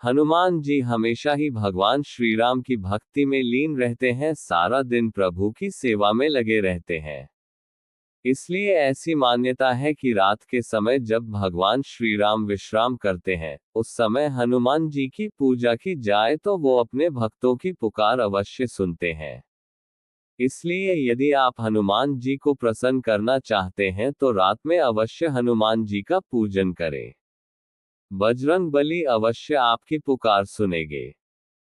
हनुमान जी हमेशा ही भगवान श्री राम की भक्ति में लीन रहते हैं, सारा दिन प्रभु की सेवा में लगे रहते हैं। इसलिए ऐसी मान्यता है कि रात के समय जब भगवान श्री राम विश्राम करते हैं, उस समय हनुमान जी की पूजा की जाए तो वो अपने भक्तों की पुकार अवश्य सुनते हैं। इसलिए यदि आप हनुमान जी को प्रसन्न करना चाहते हैं तो रात में अवश्य हनुमान जी का पूजन करें। बजरंग बली अवश्य आपकी पुकार सुनेंगे,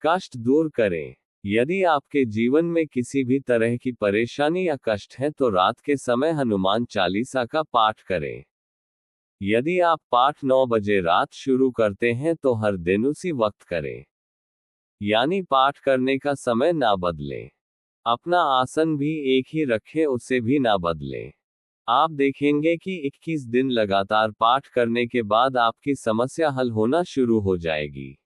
कष्ट दूर करें। यदि आपके जीवन में किसी भी तरह की परेशानी या कष्ट है तो रात के समय हनुमान चालीसा का पाठ करें। यदि आप पाठ 9 बजे रात शुरू करते हैं तो हर दिन उसी वक्त करें, यानी पाठ करने का समय ना बदलें। अपना आसन भी एक ही रखें, उसे भी ना बदलें। आप देखेंगे कि 21 दिन लगातार पाठ करने के बाद आपकी समस्या हल होना शुरू हो जाएगी।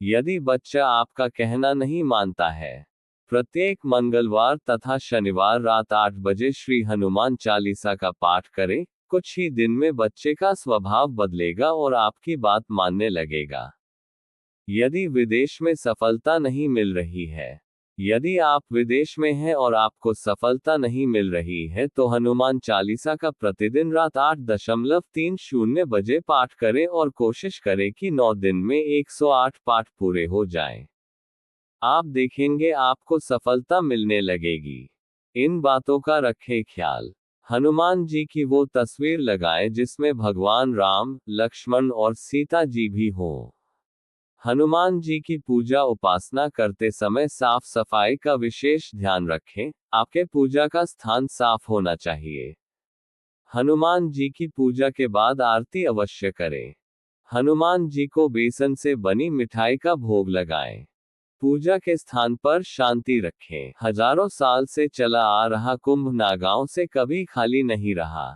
यदि बच्चा आपका कहना नहीं मानता है, प्रत्येक मंगलवार तथा शनिवार रात 8 बजे श्री हनुमान चालीसा का पाठ करें। कुछ ही दिन में बच्चे का स्वभाव बदलेगा और आपकी बात मानने लगेगा। यदि विदेश में सफलता नहीं मिल रही है, यदि आप विदेश में हैं और आपको सफलता नहीं मिल रही है तो हनुमान चालीसा का प्रतिदिन रात 8:30 बजे पाठ करें और कोशिश करें कि 9 दिन में 108 पाठ पूरे हो जाएं। आप देखेंगे आपको सफलता मिलने लगेगी। इन बातों का रखें ख्याल। हनुमान जी की वो तस्वीर लगाएं जिसमें भगवान राम, लक्ष्मण और सीता जी भी हों। हनुमान जी की पूजा उपासना करते समय साफ सफाई का विशेष ध्यान रखें। आपके पूजा का स्थान साफ होना चाहिए। हनुमान जी की पूजा के बाद आरती अवश्य करें। हनुमान जी को बेसन से बनी मिठाई का भोग लगाएं। पूजा के स्थान पर शांति रखें। हजारों साल से चला आ रहा कुंभ नागाओं से कभी खाली नहीं रहा।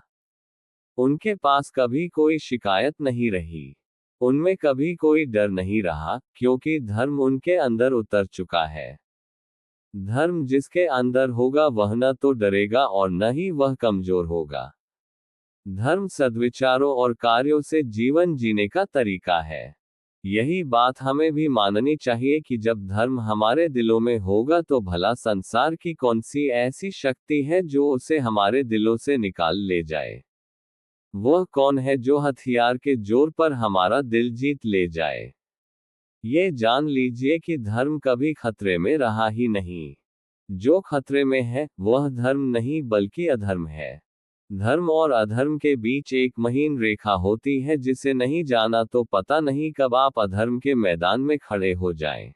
उनके पास कभी कोई शिकायत नहीं रही। उनमें कभी कोई डर नहीं रहा, क्योंकि धर्म उनके अंदर उतर चुका है। धर्म जिसके अंदर होगा वह न तो डरेगा और न ही वह कमजोर होगा। धर्म सद्विचारों और कार्यों से जीवन जीने का तरीका है। यही बात हमें भी माननी चाहिए कि जब धर्म हमारे दिलों में होगा तो भला संसार की कौन सी ऐसी शक्ति है जो उसे हमारे दिलों से निकाल ले जाए। वह कौन है जो हथियार के जोर पर हमारा दिल जीत ले जाए। ये जान लीजिए कि धर्म कभी खतरे में रहा ही नहीं। जो खतरे में है वह धर्म नहीं बल्कि अधर्म है। धर्म और अधर्म के बीच एक महीन रेखा होती है जिसे नहीं जाना तो पता नहीं कब आप अधर्म के मैदान में खड़े हो जाएं।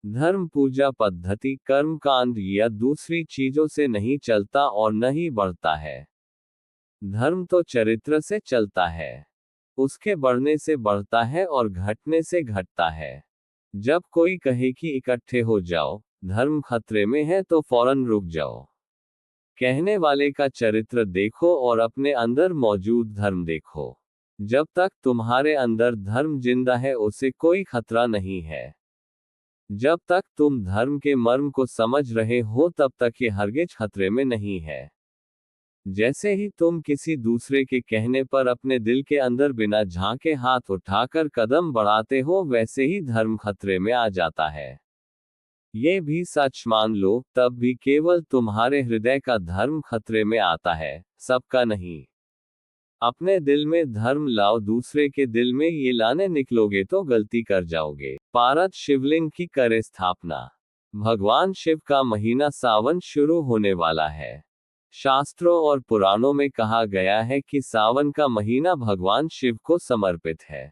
धर्म पूजा पद्धति, कर्म कांड या दूसरी चीजों से नहीं चलता और न ही बढ़ता है। धर्म तो चरित्र से चलता है। उसके बढ़ने से बढ़ता है और घटने से घटता है। जब कोई कहे कि इकट्ठे हो जाओ, धर्म खतरे में है तो फौरन रुक जाओ। कहने वाले का चरित्र देखो और अपने अंदर मौजूद धर्म देखो। जब तक तुम्हारे अंदर धर्म जिंदा है उसे कोई खतरा नहीं है। जब तक तुम धर्म के मर्म को समझ रहे हो तब तक ये हरगिज खतरे में नहीं है। जैसे ही तुम किसी दूसरे के कहने पर अपने दिल के अंदर बिना झांके हाथ उठाकर कदम बढ़ाते हो, वैसे ही धर्म खतरे में आ जाता है। ये भी सच मान लो, तब भी केवल तुम्हारे हृदय का धर्म खतरे में आता है, सबका नहीं। अपने दिल में धर्म लाओ, दूसरे के दिल में ये लाने निकलोगे तो गलती कर जाओगे। पारद शिवलिंग की करे स्थापना। भगवान शिव का महीना सावन शुरू होने वाला है। शास्त्रों और पुराणों में कहा गया है कि सावन का महीना भगवान शिव को समर्पित है।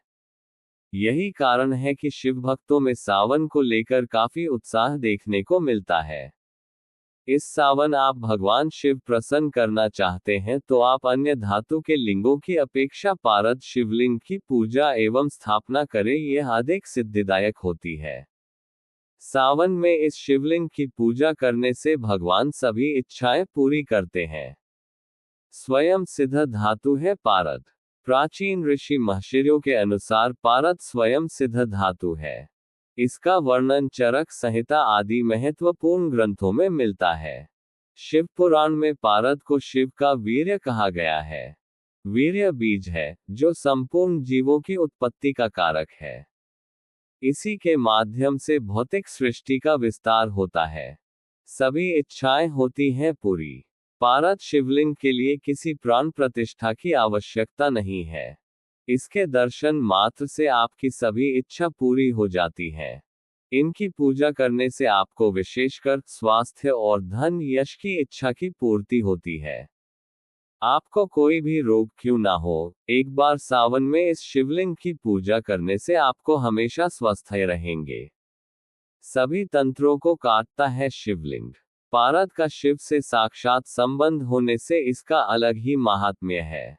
यही कारण है कि शिव भक्तों में सावन को लेकर काफी उत्साह देखने को मिलता है। इस सावन आप भगवान शिव प्रसन्न करना चाहते हैं तो आप अन्य धातु के लिंगों की अपेक्षा पारद शिवलिंग की पूजा एवं स्थापना करें, यह अधिक सिद्धिदायक होती है। सावन में इस शिवलिंग की पूजा करने से भगवान सभी इच्छाएं पूरी करते हैं। स्वयं सिद्ध धातु है पारद। प्राचीन ऋषि महर्षियों के अनुसार पारद स्वयं सिद्ध धातु है। इसका वर्णन चरक संहिता आदि महत्वपूर्ण ग्रंथों में मिलता है। शिव पुराण में पारद को शिव का वीर्य कहा गया है। वीर्य बीज है जो संपूर्ण जीवों की उत्पत्ति का कारक है। इसी के माध्यम से भौतिक सृष्टि का विस्तार होता है। सभी इच्छाएं होती हैं पूरी। पारद शिवलिंग के लिए किसी प्राण प्रतिष्ठा की आवश्यकता नहीं है। इसके दर्शन मात्र से आपकी सभी इच्छा पूरी हो जाती है। इनकी पूजा करने से आपको विशेषकर स्वास्थ्य और धन यश की इच्छा की पूर्ति होती है। आपको कोई भी रोग क्यों ना हो, एक बार सावन में इस शिवलिंग की पूजा करने से आपको हमेशा स्वस्थ रहेंगे। सभी तंत्रों को काटता है शिवलिंग। पारद का शिव से साक्षात संबंध होने से इसका अलग ही महात्म्य है।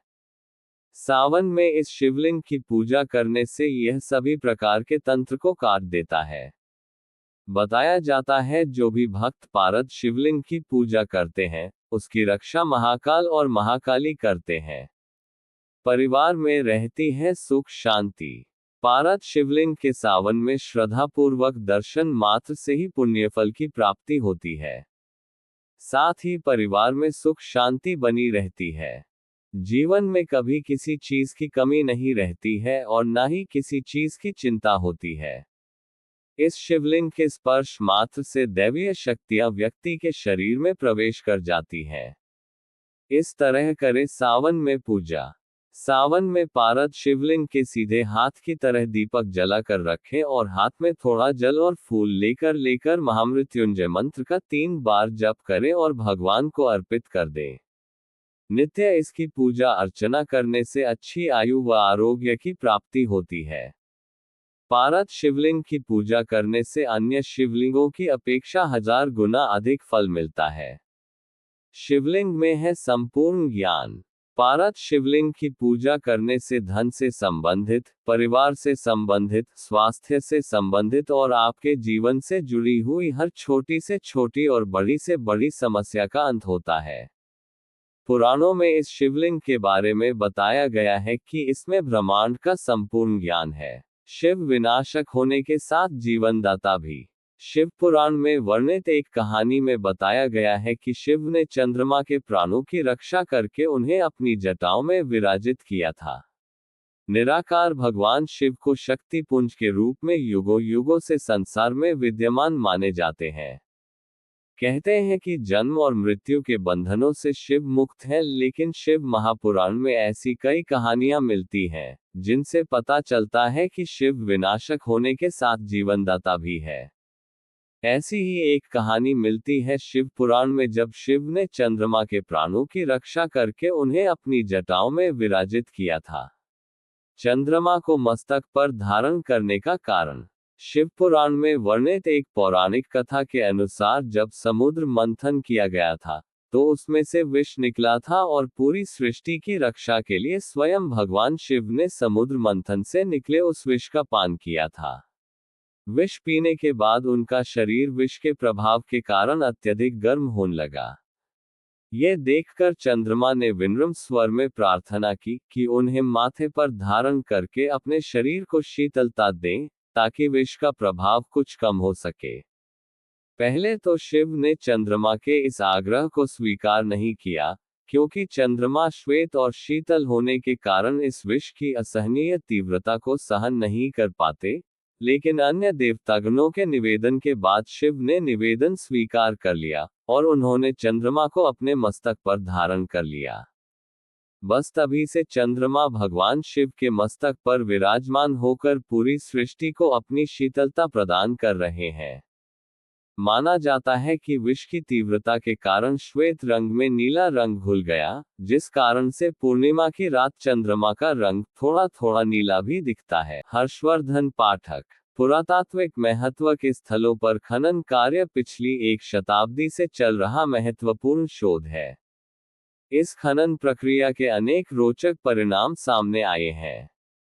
सावन में इस शिवलिंग की पूजा करने से यह सभी प्रकार के तंत्र को काट देता है। बताया जाता है जो भी भक्त पारद शिवलिंग की पूजा करते हैं, उसकी रक्षा महाकाल और महाकाली करते हैं। परिवार में रहती है सुख शांति। पारद शिवलिंग के सावन में श्रद्धापूर्वक दर्शन मात्र से ही पुण्यफल की प्राप्ति होती है। साथ ही परिवार में सुख शांति बनी रहती है। जीवन में कभी किसी चीज की कमी नहीं रहती है और न ही किसी चीज की चिंता होती है। इस शिवलिंग के स्पर्श मात्र से दैवीय शक्तियां व्यक्ति के शरीर में प्रवेश कर जाती हैं। इस तरह करें सावन में पूजा। सावन में पारद शिवलिंग के सीधे हाथ की तरह दीपक जला कर रखें और हाथ में थोड़ा जल और फूल लेकर महामृत्युंजय मंत्र का 3 बार जप करें और भगवान को अर्पित कर दें। नित्य इसकी पूजा अर्चना करने से अच्छी आयु व आरोग्य की प्राप्ति होती है। पारद शिवलिंग की पूजा करने से अन्य शिवलिंगों की अपेक्षा 1000 गुना अधिक फल मिलता है। शिवलिंग में है संपूर्ण ज्ञान। पारद शिवलिंग की पूजा करने से धन से संबंधित, परिवार से संबंधित, स्वास्थ्य से संबंधित और आपके जीवन से जुड़ी हुई हर छोटी से छोटी और बड़ी से बड़ी समस्या का अंत होता है। पुराणों में इस शिवलिंग के बारे में बताया गया है कि इसमें ब्रह्मांड का संपूर्ण ज्ञान है। शिव विनाशक होने के साथ जीवनदाता भी। शिव पुराण में वर्णित एक कहानी में बताया गया है कि शिव ने चंद्रमा के प्राणों की रक्षा करके उन्हें अपनी जटाओं में विराजित किया था। निराकार भगवान शिव को शक्ति पुंज के रूप में युगों युगों से संसार में विद्यमान माने जाते हैं। कहते हैं कि जन्म और मृत्यु के बंधनों से शिव मुक्त है, लेकिन शिव महापुराण में ऐसी कई कहानियां मिलती हैं जिनसे पता चलता है कि शिव विनाशक होने के साथ जीवनदाता भी है। ऐसी ही एक कहानी मिलती है शिव पुराण में, जब शिव ने चंद्रमा के प्राणों की रक्षा करके उन्हें अपनी जटाओं में विराजित किया था। चंद्रमा को मस्तक पर धारण करने का कारण। शिव पुराण में वर्णित एक पौराणिक कथा के अनुसार जब समुद्र मंथन किया गया था, तो उसमें से विष निकला था और पूरी सृष्टि की रक्षा के लिए स्वयं भगवान शिव ने समुद्र मंथन से निकले उस विष का पान किया था। विष पीने के बाद उनका शरीर विष के प्रभाव के कारण अत्यधिक गर्म होने लगा। ये देखकर चंद्रमा ने विनम्र स्वर में प्रार्थना की कि उन्हें माथे पर धारण करके अपने शरीर को शीतलता दें, ताकि विष का प्रभाव कुछ कम हो सके। पहले तो शिव ने चंद्रमा के इस आग्रह को स्वीकार नहीं किया, क्योंकि चंद्रमा श्वेत और शीतल होने के कारण इस विष की असहनीय तीव्रता को सहन नहीं कर पाते, लेकिन अन्य देवतागणों के निवेदन के बाद शिव ने निवेदन स्वीकार कर लिया और उन्होंने चंद्रमा को अपने मस्तक पर धारण कर लिया। बस तभी से चंद्रमा भगवान शिव के मस्तक पर विराजमान होकर पूरी सृष्टि को अपनी शीतलता प्रदान कर रहे हैं। माना जाता है कि विष की तीव्रता के कारण श्वेत रंग में नीला रंग घुल गया, जिस कारण से पूर्णिमा की रात चंद्रमा का रंग थोड़ा थोड़ा नीला भी दिखता है। हर्षवर्धन पाठक। पुरातात्विक महत्व के स्थलों पर खनन कार्य पिछली 1 शताब्दी से चल रहा महत्वपूर्ण शोध है। इस खनन प्रक्रिया के अनेक रोचक परिणाम सामने आए हैं।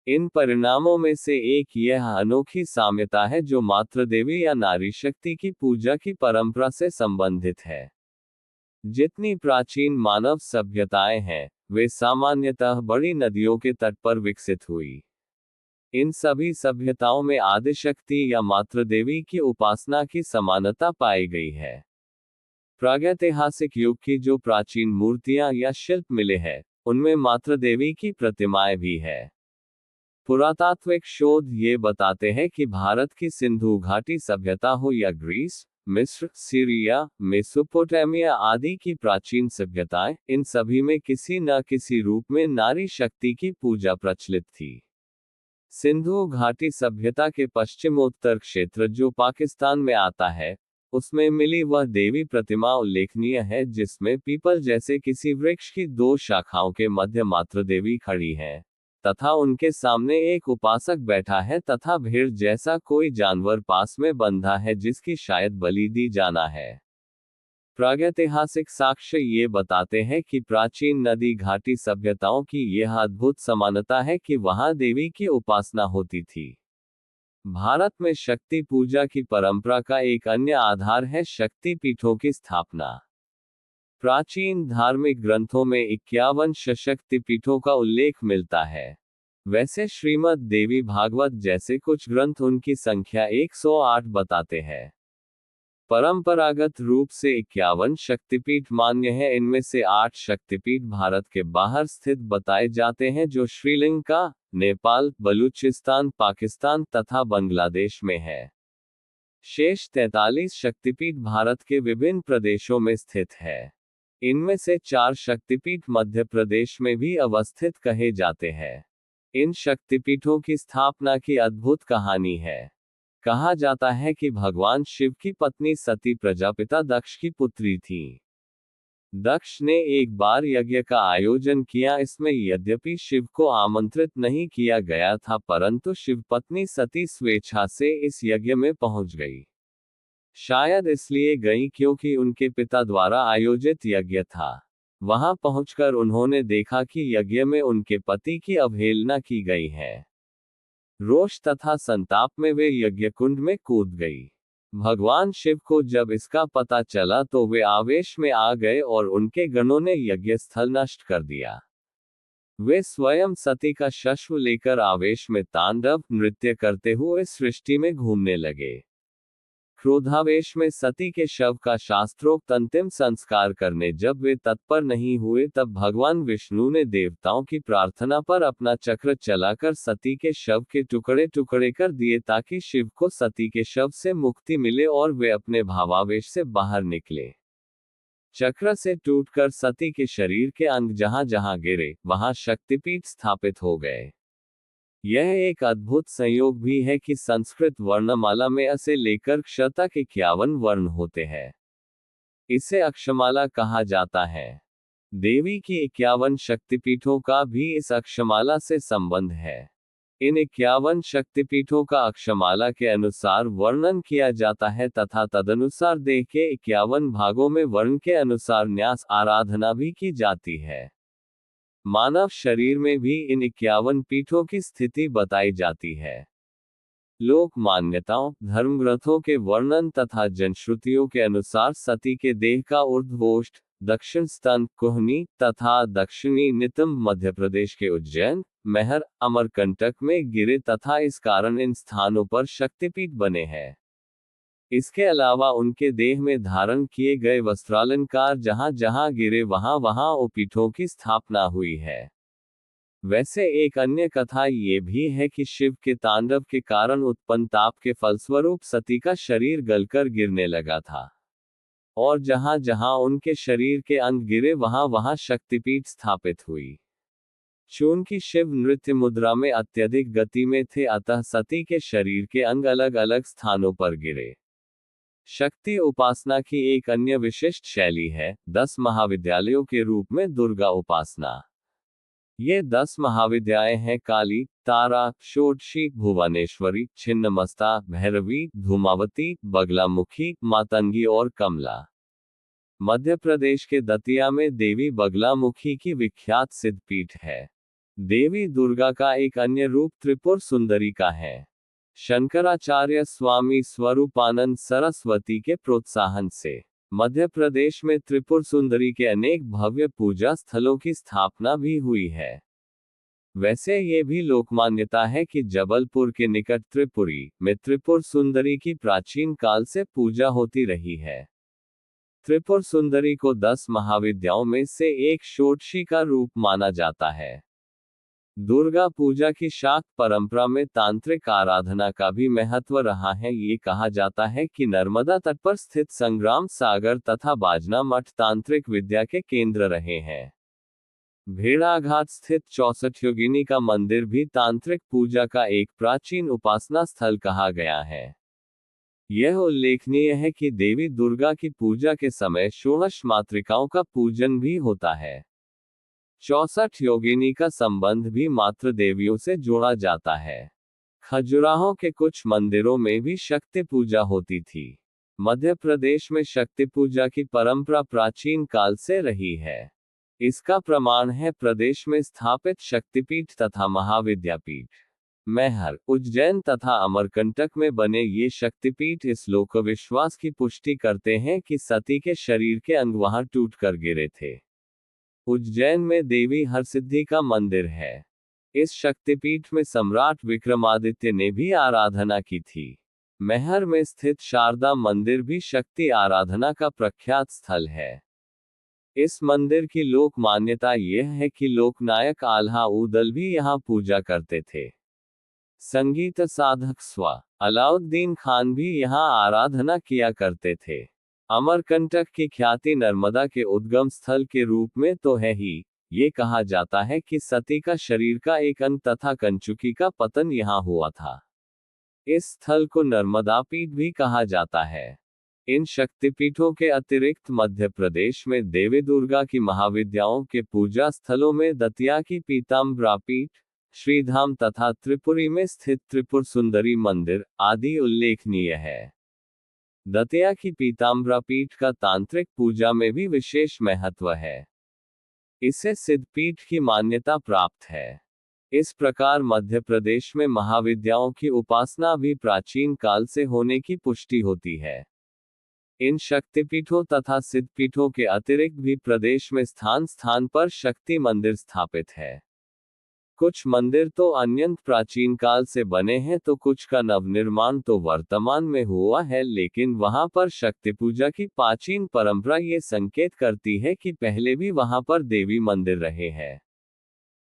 इन परिणामों में से एक यह अनोखी साम्यता है जो मातृ देवी या नारी शक्ति की पूजा की परंपरा से संबंधित है। जितनी प्राचीन मानव सभ्यताएं हैं, वे सामान्यतः बड़ी नदियों के तट पर विकसित हुई। इन सभी सभ्यताओं में आदिशक्ति या मातृ देवी की उपासना की समानता पाई गई है। प्रागैतिहासिक युग की जो प्राचीन मूर्तियां या शिल्प मिले हैं, उनमें मातृ देवी की प्रतिमाएं भी है। पुरातात्विक शोध ये बताते हैं कि भारत की सिंधु घाटी सभ्यता हो या ग्रीस, मिस्र, सीरिया, मेसोपोटामिया आदि की प्राचीन सभ्यताएं, इन सभी में किसी न किसी रूप में नारी शक्ति की पूजा प्रचलित थी। सिंधु घाटी सभ्यता के पश्चिमोत्तर क्षेत्र जो पाकिस्तान में आता है, उसमें मिली वह देवी प्रतिमा उल्लेखनीय है जिसमें पीपल जैसे किसी वृक्ष की दो शाखाओं के मध्य मात्र देवी खड़ी है तथा उनके सामने एक उपासक बैठा है तथा भेड़ जैसा कोई जानवर पास में बंधा है जिसकी शायद बलि दी जाना है। प्रागैतिहासिक साक्ष्य ये बताते हैं कि प्राचीन नदी घाटी सभ्यताओं की यह अद्भुत समानता है कि वहां देवी की उपासना होती थी। भारत में शक्ति पूजा की परंपरा का एक अन्य आधार है शक्ति पीठों की स्थापना। प्राचीन धार्मिक ग्रंथों में 51 सशक्ति पीठों का उल्लेख मिलता है। वैसे श्रीमद् देवी भागवत जैसे कुछ ग्रंथ उनकी संख्या 108 बताते हैं। परंपरागत रूप से 51 शक्तिपीठ मान्य है। इनमें से 8 शक्तिपीठ भारत के बाहर स्थित बताए जाते हैं जो श्रीलंका, नेपाल, बलूचिस्तान, पाकिस्तान तथा बांग्लादेश में है। शेष 43 शक्तिपीठ भारत के विभिन्न प्रदेशों में स्थित है। इनमें से 4 शक्तिपीठ मध्य प्रदेश में भी अवस्थित कहे जाते हैं। इन शक्तिपीठों की स्थापना की अद्भुत कहानी है। कहा जाता है कि भगवान शिव की पत्नी सती प्रजापिता दक्ष की पुत्री थी। दक्ष ने एक बार यज्ञ का आयोजन किया। इसमें यद्यपि शिव को आमंत्रित नहीं किया गया था परंतु शिव पत्नी सती स्वेच्छा से इस यज्ञ में पहुंच गई। शायद इसलिए गई क्योंकि उनके पिता द्वारा आयोजित यज्ञ था। वहां पहुंचकर उन्होंने देखा कि यज्ञ में उनके पति की अवहेलना की गई है। रोष तथा संताप में वे यज्ञ कुंड में कूद गई। भगवान शिव को जब इसका पता चला तो वे आवेश में आ गए और उनके गणों ने यज्ञ स्थल नष्ट कर दिया। वे स्वयं सती का शस्त्र लेकर आवेश में तांडव नृत्य करते हुए सृष्टि में घूमने लगे। क्रोधावेश में सती के शव का शास्त्रोक्त अंतिम संस्कार करने जब वे तत्पर नहीं हुए तब भगवान विष्णु ने देवताओं की प्रार्थना पर अपना चक्र चलाकर सती के शव के टुकड़े टुकड़े कर दिए ताकि शिव को सती के शव से मुक्ति मिले और वे अपने भावावेश से बाहर निकले। चक्र से टूटकर सती के शरीर के अंग जहां जहां गिरे वहां शक्तिपीठ स्थापित हो गए। यह एक अद्भुत संयोग भी है कि संस्कृत वर्णमाला में अ से लेकर क्ष तक 51 वर्ण होते हैं। इसे अक्षमाला कहा जाता है। देवी की 51 शक्तिपीठों का भी इस अक्षमाला से संबंध है। इन 51 शक्तिपीठों का अक्षमाला के अनुसार वर्णन किया जाता है तथा तदनुसार देह के 51 भागों में वर्ण के अनुसार न्यास आराधना भी की जाती है। मानव शरीर में भी इन 51 पीठों की स्थिति बताई जाती है। लोक मान्यताओं, धर्मग्रंथों के वर्णन तथा जनश्रुतियों के अनुसार सती के देह का ऊर्ध्वोष्ठ, दक्षिण स्तन, कुहनी तथा दक्षिणी नितंब मध्य प्रदेश के उज्जैन, मैहर, अमरकंटक में गिरे तथा इस कारण इन स्थानों पर शक्तिपीठ बने हैं। इसके अलावा उनके देह में धारण किए गए वस्त्रालंकार जहां जहां गिरे वहां वहां उपपीठों की स्थापना हुई है। वैसे एक अन्य कथा ये भी है कि शिव के तांडव के कारण उत्पन्न ताप के फलस्वरूप सती का शरीर गलकर गिरने लगा था और जहां जहां उनके शरीर के अंग गिरे वहां वहां शक्तिपीठ स्थापित हुई। चूंकि शिव नृत्य मुद्रा में अत्यधिक गति में थे अतः सती के शरीर के अंग अलग अलग स्थानों पर गिरे। शक्ति उपासना की एक अन्य विशिष्ट शैली है 10 महाविद्यालयों के रूप में दुर्गा उपासना। ये 10 महाविद्याएं हैं काली, तारा, षोडशी, भुवनेश्वरी, छिन्नमस्ता, भैरवी, धूमावती, बगलामुखी, मातंगी और कमला। मध्य प्रदेश के दतिया में देवी बगलामुखी की विख्यात सिद्धपीठ है। देवी दुर्गा का एक अन्य रूप त्रिपुर सुंदरी का है। शंकराचार्य स्वामी स्वरूपानंद सरस्वती के प्रोत्साहन से मध्य प्रदेश में त्रिपुर सुंदरी के अनेक भव्य पूजा स्थलों की स्थापना भी हुई है। वैसे ये भी लोकमान्यता है कि जबलपुर के निकट त्रिपुरी में त्रिपुर सुंदरी की प्राचीन काल से पूजा होती रही है। त्रिपुर सुंदरी को 10 महाविद्याओं में से एक षोडशी का रूप माना जाता है। दुर्गा पूजा की शाक्त परंपरा में तांत्रिक आराधना का भी महत्व रहा है। ये कहा जाता है कि नर्मदा तट पर स्थित संग्राम सागर तथा बाजना मठ तांत्रिक विद्या के केंद्र रहे हैं। भेड़ाघाट स्थित 64 योगिनी का मंदिर भी तांत्रिक पूजा का एक प्राचीन उपासना स्थल कहा गया है। यह उल्लेखनीय है कि देवी दुर्गा की पूजा के समय षोडश मातृकाओं का पूजन भी होता है। 64 योगिनी का संबंध भी मातृ देवियों से जोड़ा जाता है। खजुराहो के कुछ मंदिरों में भी शक्ति पूजा होती थी। मध्य प्रदेश में शक्ति पूजा की परंपरा प्राचीन काल से रही है। इसका प्रमाण है प्रदेश में स्थापित शक्तिपीठ तथा महाविद्यापीठ। मैहर, उज्जैन तथा अमरकंटक में बने ये शक्तिपीठ इस लोक विश्वास की पुष्टि करते हैं कि सती के शरीर के अंग वहां टूट कर गिरे थे। उज्जैन में देवी हरसिद्धि का मंदिर है। इस शक्तिपीठ में सम्राट विक्रमादित्य ने भी आराधना की थी। मैहर में स्थित शारदा मंदिर भी शक्ति आराधना का प्रख्यात स्थल है। इस मंदिर की लोक मान्यता यह है कि लोकनायक आल्हा उदल भी यहाँ पूजा करते थे। संगीत साधक स्वा अलाउद्दीन खान भी यहाँ आराधना किया करते थे। अमरकंटक की ख्याति नर्मदा के उद्गम स्थल के रूप में तो है ही, ये कहा जाता है कि सती का शरीर का एक अंग तथा कंचुकी का पतन यहाँ हुआ था। इस स्थल को नर्मदा पीठ भी कहा जाता है। इन शक्तिपीठों के अतिरिक्त मध्य प्रदेश में देवी दुर्गा की महाविद्याओं के पूजा स्थलों में दतिया की पीताम्बरा पीठ, श्रीधाम तथा त्रिपुरी में स्थित त्रिपुर सुंदरी मंदिर आदि उल्लेखनीय है। दतिया की पीताम्बरा पीठ का तांत्रिक पूजा में भी विशेष महत्व है। इसे सिद्धपीठ की मान्यता प्राप्त है। इस प्रकार मध्य प्रदेश में महाविद्याओं की उपासना भी प्राचीन काल से होने की पुष्टि होती है। इन शक्तिपीठों तथा सिद्धपीठों के अतिरिक्त भी प्रदेश में स्थान स्थान पर शक्ति मंदिर स्थापित है। कुछ मंदिर तो अत्यंत प्राचीन काल से बने हैं तो कुछ का नवनिर्माण तो वर्तमान में हुआ है, लेकिन वहां पर शक्ति पूजा की प्राचीन परंपरा ये संकेत करती है कि पहले भी वहां पर देवी मंदिर रहे हैं।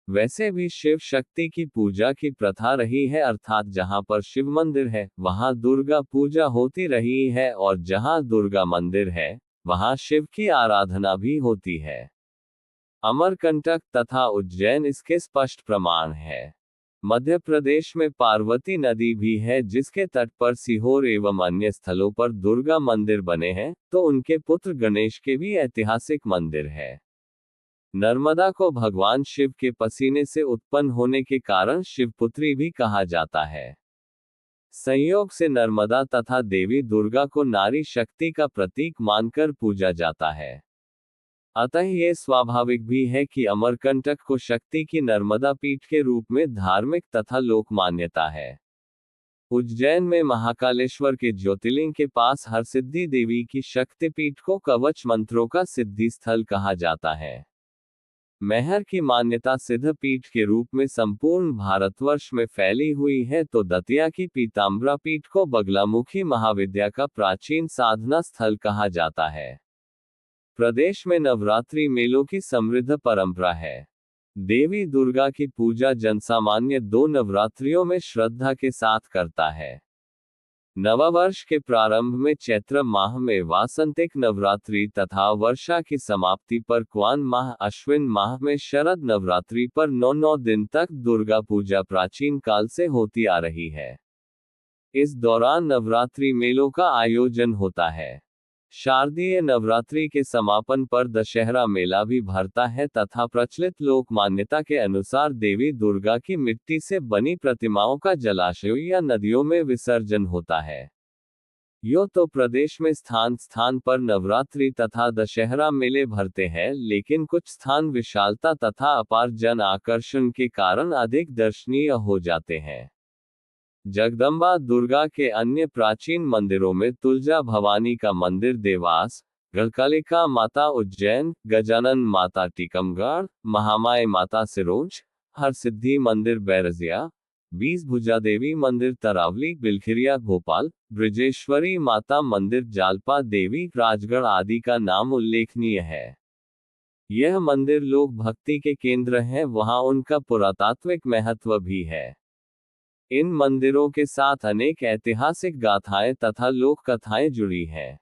वैसे भी शिव शक्ति की पूजा की प्रथा रही है, अर्थात जहां पर शिव मंदिर है वहां दुर्गा पूजा होती रही है और जहां दुर्गा मंदिर है वहां शिव की आराधना भी होती है। अमरकंटक तथा उज्जैन इसके स्पष्ट प्रमाण है। मध्य प्रदेश में पार्वती नदी भी है जिसके तट पर सीहोर एवं अन्य स्थलों पर दुर्गा मंदिर बने हैं, तो उनके पुत्र गणेश के भी ऐतिहासिक मंदिर है। नर्मदा को भगवान शिव के पसीने से उत्पन्न होने के कारण शिवपुत्री भी कहा जाता है। संयोग से नर्मदा तथा देवी दुर्गा को नारी शक्ति का प्रतीक मानकर पूजा जाता है। अतः ये स्वाभाविक भी है कि अमरकंटक को शक्ति की नर्मदा पीठ के रूप में धार्मिक तथा लोक मान्यता है। उज्जैन में महाकालेश्वर के ज्योतिर्लिंग के पास हरसिद्धि देवी की शक्तिपीठ को कवच मंत्रों का सिद्धि स्थल कहा जाता है। मैहर की मान्यता सिद्ध पीठ के रूप में संपूर्ण भारतवर्ष में फैली हुई है, तो दतिया की पीताम्बरा पीठ को बगलामुखी महाविद्या का प्राचीन साधना स्थल कहा जाता है। प्रदेश में नवरात्रि मेलों की समृद्ध परंपरा है। देवी दुर्गा की पूजा जनसामान्य 2 नवरात्रियों में श्रद्धा के साथ करता है। नववर्ष के प्रारंभ में चैत्र माह में वासंतिक नवरात्रि तथा वर्षा की समाप्ति पर क्वान माह अश्विन माह में शरद नवरात्रि पर 9 दिन तक दुर्गा पूजा प्राचीन काल से होती आ रही है। इस दौरान नवरात्रि मेलों का आयोजन होता है। शारदीय नवरात्रि के समापन पर दशहरा मेला भी भरता है तथा प्रचलित लोक मान्यता के अनुसार देवी दुर्गा की मिट्टी से बनी प्रतिमाओं का जलाशयों या नदियों में विसर्जन होता है। यो तो प्रदेश में स्थान स्थान पर नवरात्रि तथा दशहरा मेले भरते हैं, लेकिन कुछ स्थान विशालता तथा अपार जन आकर्षण के कारण अधिक दर्शनीय हो जाते हैं। जगदम्बा दुर्गा के अन्य प्राचीन मंदिरों में तुलजा भवानी का मंदिर देवास, गढ़कालिका माता उज्जैन, गजानन माता टीकमगढ़, महामाया माता सिरोंज, हरसिद्धि मंदिर बैरजिया, 20 भुजा देवी मंदिर तरावली बिलखिरिया भोपाल, ब्रजेश्वरी माता मंदिर जालपा देवी राजगढ़ आदि का नाम उल्लेखनीय है। यह मंदिर लोक भक्ति के केंद्र हैं, वहाँ उनका पुरातात्विक महत्व भी है। इन मंदिरों के साथ अनेक ऐतिहासिक गाथाएं तथा लोक कथाएं जुड़ी हैं।